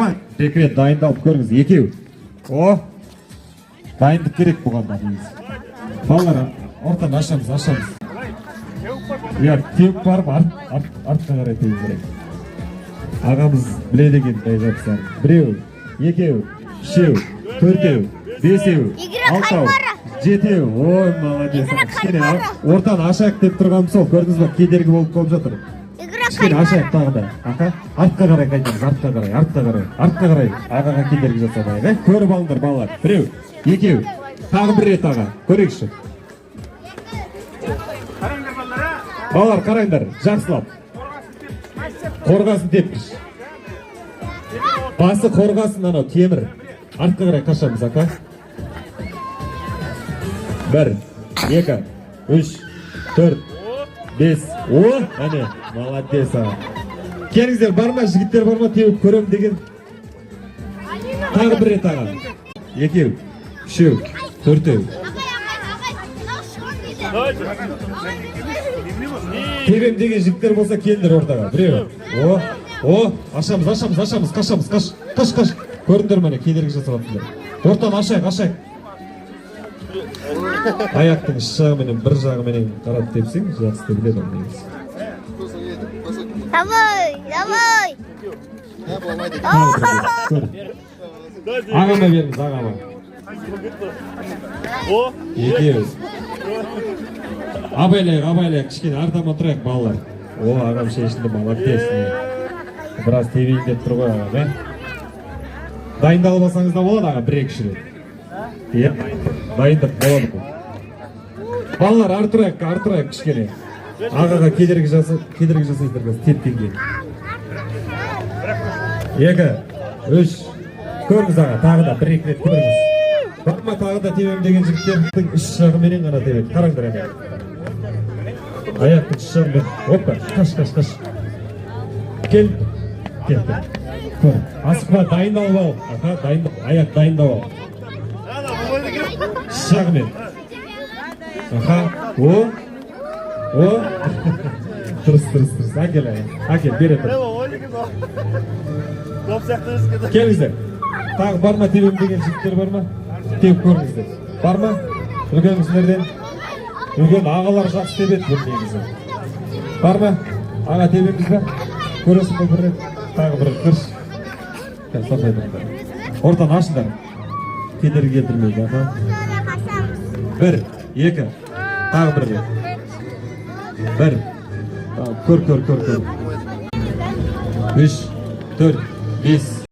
асықпа. Рекрет дайындалып көріңіз. Екеу. О, дайындық керек бұғанда. Балалар, ортан ашамыз. Теуіп барып, артқа қарай теуіп керек. Ағамыз біледі екен дай жапсар. Біреу, екеу, үшеу, төртеу, бесеу, алтау, жетеу. Ой, молодец. Кішкене ортан ашайық деп тұрғаным сол. Көрдіңіз ба, кедергі болып жатыр. Кішкене ашайық тағы да. Артқа қарай қайтамыз, артқа қарай. Ағаға кедергі жасамайық. Көріп алыңдар балалар. Біреу, екеу, тағы бір рет аға. Көрейікші. Балалар қараңдар, жақсылап. Қорғасын тепкіш. Басы қорғасын анау темір. Артқа қарай қашамыз, ақа. 1, 2, 3, 4, 5. О, әне, молодец аға. Келіңіздер, бар ма, жігіттер бар ма, теуіп көрем деген. Тағы бір рет аға. 2, 3, 4. Тебем деген жігіттер болса келдер ортаға. Біреу. О, ашамыз. Қаш. Көріндер мәне, кедергі жасалатындар. Ортан ашайық. Аяқтың үш жағы менен, бір жағы менен қарап тепсең, жақсы тебіледі ол негіз. Давай. Ағама беріңіз, ағама. Екеу. Абайлайық, кішкене артама тұрайық балалар. О, ағам шешінді, молодец. Біраз тебейін деп тұр ғой ағам, дайындалып алсаңыз да болады аға, 1-2 рет. Дайындап болады бұл. Балалар артырайық кішкене. Ағаға кедергі жасайсыздар қазір тепкенге. 2, 3. Көріңіз аға, тағы да 1-2 рет көріңіз. Бақма тағы да тебем деген жігіттердің үш жағы менен ғана тебеді. Қараңдар әне. Аяқтың үш жағы мен. Опа, қаш. Кел. Көр. Асықпа, дайындалып ал. Аяқ дайындап ал. Үш жағы мен. О. Тұрыс. Әкел, бере тұр. Келіңіздер. Тағы бар ма тебем деген жігіттер бар ма? Теп көріңіздер. Бар ма? Үлгеніңіздерден? Үлген ағалар жақсы тебеді бұл негізі. Бар ма? Аға тебеміз ба? Көресің бұл бір рет? Тағы бір кірш. Ортан ашындар. Кедергі келтірмейді. 1, 2. Тағы бір рет. 1. Көр. 3, 4, 5.